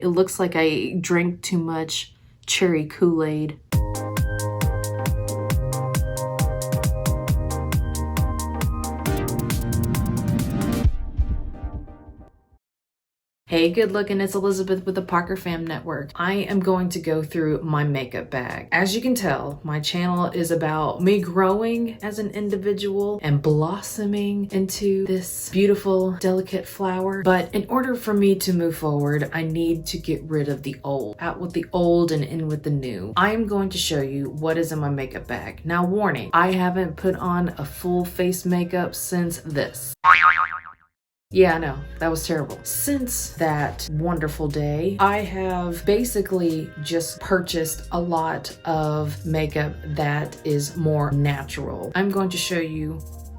It looks like I drank too much cherry Kool-Aid. Hey, good looking, it's Elizabeth with the Parker Fam Network. I am going to go through my makeup bag. As you can tell, my channel is about me growing as an individual and blossoming into this beautiful, delicate flower. But in order for me to move forward, I need to get rid of the old. Out with the old and in with the new. I am going to show you what is in my makeup bag. Now, warning, I haven't put on a full face makeup since this. Yeah, I know, that was terrible. Since that wonderful day, I have basically just purchased a lot of makeup that is more natural. I'm going to show you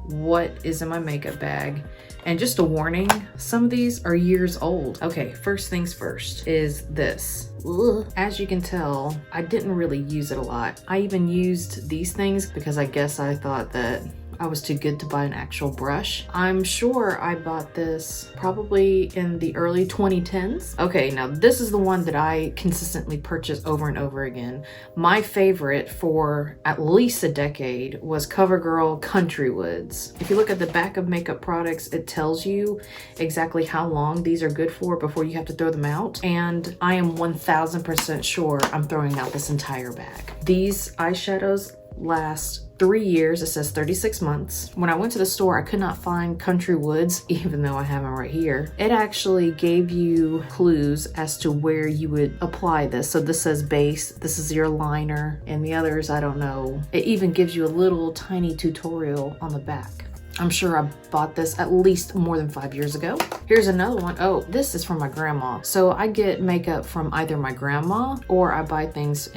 what is in my makeup bag. And just a warning, some of these are years old. Okay, first things first is this. Ugh. As you can tell, I didn't really use it a lot. I even used these things because I guess I thought that I was too good to buy an actual brush. I'm sure I bought this probably in the early 2010s. Okay, now this is the one that I consistently purchase over and over again. My favorite for at least a decade was CoverGirl Country Woods. If you look at the back of makeup products, it tells you exactly how long these are good for before you have to throw them out. And I am 1000% sure I'm throwing out this entire bag. These eyeshadows last 3 years. It says 36 months. When I went to the store, I could not find Country Woods, even though I have them right here. It actually gave you clues as to where you would apply this. So this says base, this is your liner, and the others, I don't know. It even gives you a little tiny tutorial on the back. I'm sure I bought this at least more than 5 years ago. Here's another one. Oh, this is from my grandma. So I get makeup from either my grandma or I buy things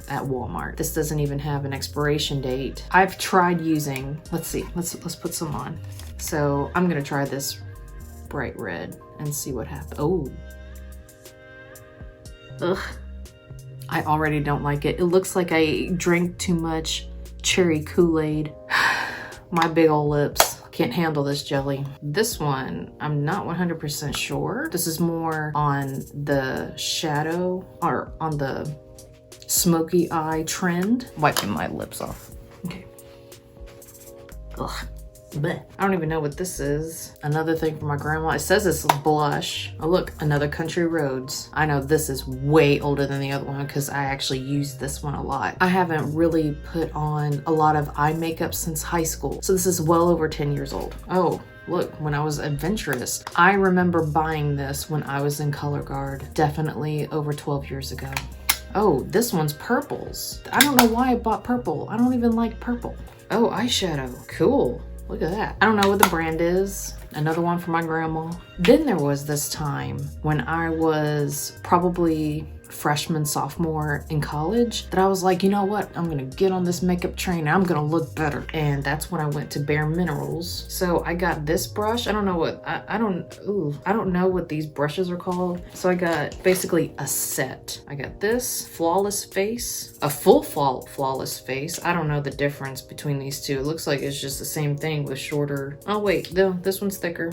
at Walmart. This doesn't even have an expiration date. I've tried using, let's see, let's put some on. So I'm gonna try this bright red and see what happens. Oh. Ugh. I already don't like it. It looks like I drank too much cherry Kool-Aid. My big ol' lips can't handle this jelly. This one, I'm not 100% sure. This is more on the shadow or on the smoky eye trend. Wiping my lips off. Okay. Ugh. Blech. I don't even know what this is. Another thing from my grandma. It says it's blush. Oh look, another Country Roads. I know this is way older than the other one because I actually used this one a lot. I haven't really put on a lot of eye makeup since high school. So this is well over 10 years old. Oh, look, when I was adventurous. I remember buying this when I was in Color Guard, definitely over 12 years ago. Oh, this one's purples. I don't know why I bought purple. I don't even like purple. Oh, eyeshadow. Cool. Look at that. I don't know what the brand is. Another one from my grandma. Then there was this time when I was probably freshman, sophomore in college that I was like, you know what? I'm gonna get on this makeup train. I'm gonna look better. And that's when I went to Bare Minerals. So I got this brush. I don't know what, I don't know what these brushes are called. So I got basically a set. I got this Flawless Face, a full Flawless Face. I don't know the difference between these two. It looks like it's just the same thing with shorter. Oh wait, no, this one's thicker.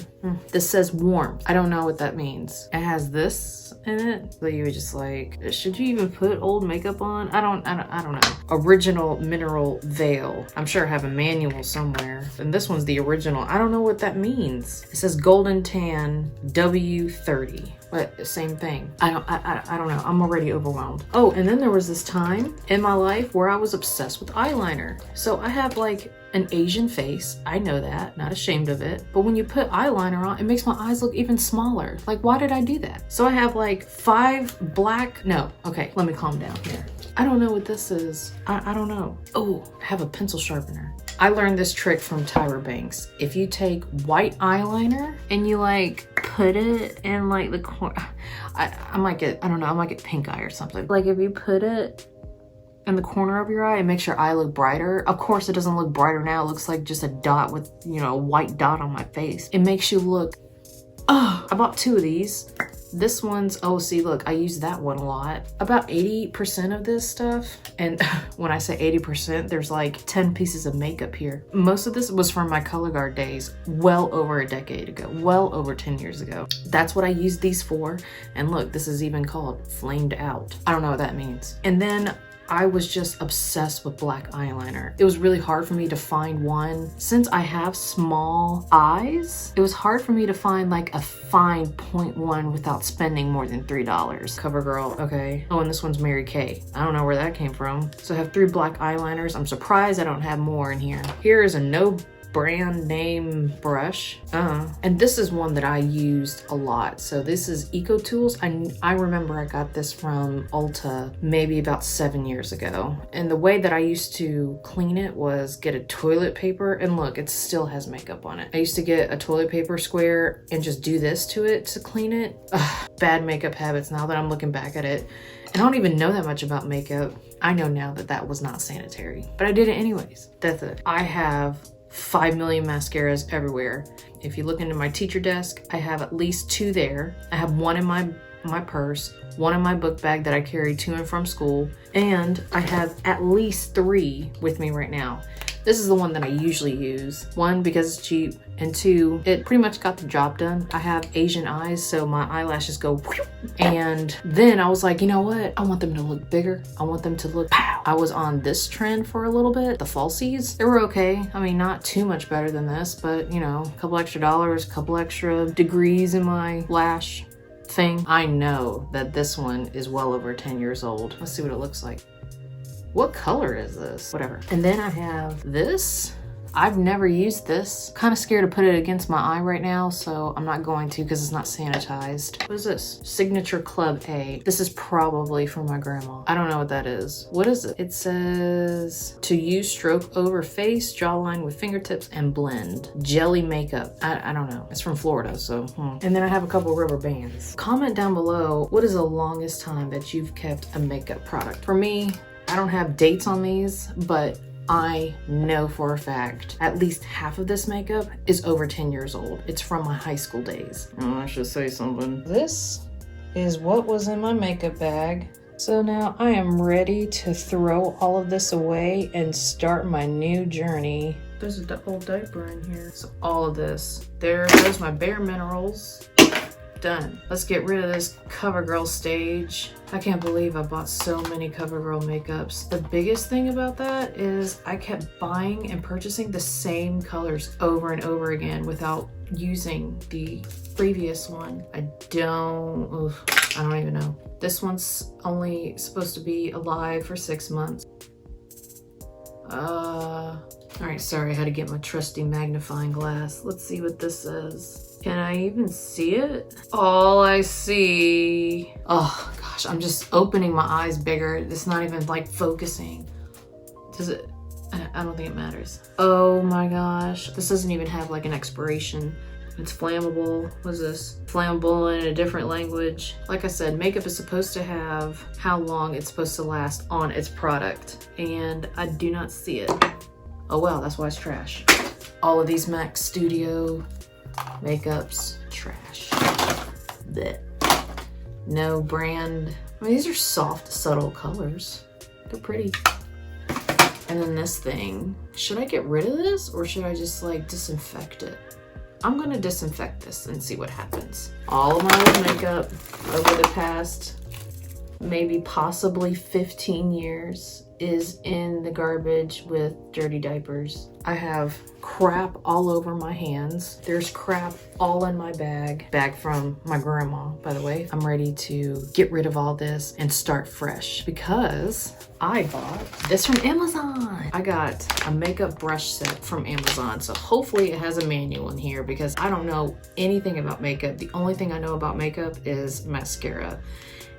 This says warm. I don't know what that means. It has this in it. So you were just like, should you even put old makeup on? I don't know. Original Mineral Veil. I'm sure I have a manual somewhere. And this one's the original. I don't know what that means. It says Golden Tan W30. But same thing. I don't know. I'm already overwhelmed. Oh, and then there was this time in my life where I was obsessed with eyeliner. So I have like an Asian face. I know that, not ashamed of it. But when you put eyeliner on, it makes my eyes look even smaller. Like, why did I do that? So I have like 5 black, no, okay, let me calm down here. I don't know what this is. I don't know. Oh, I have a pencil sharpener. I learned this trick from Tyra Banks. If you take white eyeliner and you like put it in like the corner, I might get, I don't know, I might get pink eye or something. Like if you put it in the corner of your eye, it makes your eye look brighter. Of course, it doesn't look brighter now. It looks like just a dot with, you know, a white dot on my face. It makes you look, oh, I bought 2 of these. This one's, oh, see, look, I use that one a lot. About 80% of this stuff, and when I say 80%, there's like 10 pieces of makeup here. Most of this was from my ColorGuard days, well over a decade ago, well over 10 years ago. That's what I used these for. And look, this is even called Flamed Out. I don't know what that means. And then I was just obsessed with black eyeliner. It was really hard for me to find one. Since I have small eyes, it was hard for me to find like a fine 0.1 without spending more than $3. CoverGirl, okay. Oh, and this one's Mary Kay. I don't know where that came from. So I have 3 black eyeliners. I'm surprised I don't have more in here. Here is a no brand name brush. And this is one that I used a lot. So this is EcoTools. I remember I got this from Ulta maybe about 7 years ago. And the way that I used to clean it was get a toilet paper, and look, it still has makeup on it. I used to get a toilet paper square and just do this to it to clean it. Ugh, bad makeup habits now that I'm looking back at it. And I don't even know that much about makeup. I know now that that was not sanitary, but I did it anyways. That's it. I have 5 million mascaras everywhere. If you look into my teacher desk, I have at least 2 there. I have 1 in my purse, 1 in my book bag that I carry to and from school, and I have at least 3 with me right now. This is the one that I usually use. 1, because it's cheap, and 2, it pretty much got the job done. I have Asian eyes, so my eyelashes go whew. And then I was like, you know what? I want them to look bigger. I want them to look pow. I was on this trend for a little bit. The falsies, they were okay. I mean, not too much better than this, but you know, a couple extra dollars, a couple extra degrees in my lash thing. I know that this one is well over 10 years old. Let's see what it looks like. What color is this? Whatever. And then I have this. I've never used this. Kind of scared to put it against my eye right now, so I'm not going to because it's not sanitized. What is this? Signature Club A. This is probably from my grandma. I don't know what that is. What is it? It says to use stroke over face, jawline with fingertips, and blend. Jelly makeup. I don't know. It's from Florida, so. And then I have a couple rubber bands. Comment down below, what is the longest time that you've kept a makeup product? For me, I don't have dates on these, but I know for a fact at least half of this makeup is over 10 years old. It's from my high school days. Oh, I should say something. This is what was in my makeup bag. So now I am ready to throw all of this away and start my new journey. There's a old diaper in here. So all of this. There goes my Bare Minerals. Done. Let's get rid of this CoverGirl stage. I can't believe I bought so many CoverGirl makeups. The biggest thing about that is I kept buying and purchasing the same colors over and over again without using the previous one. I don't even know. This one's only supposed to be alive for 6 months. All right, sorry, I had to get my trusty magnifying glass. Let's see what this says. Can I even see it? All I see, oh gosh, I'm just opening my eyes bigger. It's not even like focusing. Does it? I don't think it matters. Oh my gosh, this doesn't even have like an expiration. It's flammable. What is this? Flammable in a different language. Like I said, makeup is supposed to have how long it's supposed to last on its product, and I do not see it. Oh well, that's why it's trash. All of these MAC Studio makeups, trash. Blech. No brand. I mean, these are soft, subtle colors. They're pretty. And then this thing. Should I get rid of this or should I just like disinfect it? I'm gonna disinfect this and see what happens. All of my old makeup over the past maybe possibly 15 years is in the garbage with dirty diapers. I have crap all over my hands. There's crap all in my bag from my grandma, by the way. I'm ready to get rid of all this and start fresh because I bought this from Amazon. I got a makeup brush set from Amazon, so hopefully it has a manual in here because I don't know anything about makeup. The only thing I know about makeup is mascara,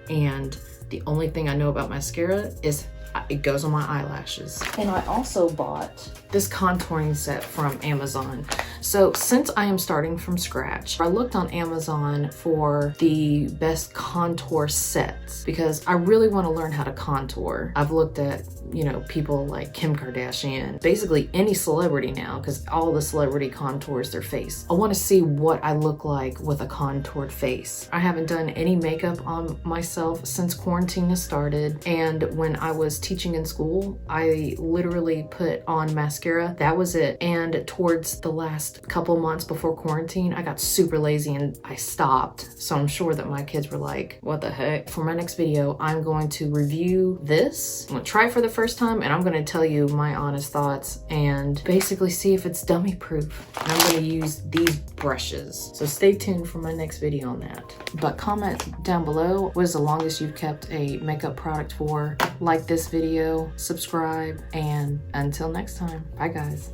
and the only thing I know about mascara is it goes on my eyelashes. And I also bought this contouring set from Amazon. So since I am starting from scratch, I looked on Amazon for the best contour sets because I really want to learn how to contour. I've looked at you know, people like Kim Kardashian, basically any celebrity now, because all the celebrity contours their face. I want to see what I look like with a contoured face. I haven't done any makeup on myself since quarantine has started, and when I was teaching in school, I literally put on mascara. That was it. And towards the last couple months before quarantine, I got super lazy and I stopped. So I'm sure that my kids were like, what the heck? For my next video, I'm going to review this. I'm gonna try for the first time and I'm gonna tell you my honest thoughts and basically see if it's dummy proof. And I'm gonna use these brushes. So stay tuned for my next video on that. But comment down below, what is the longest you've kept a makeup product for? Like this video, subscribe, and until next time, bye guys.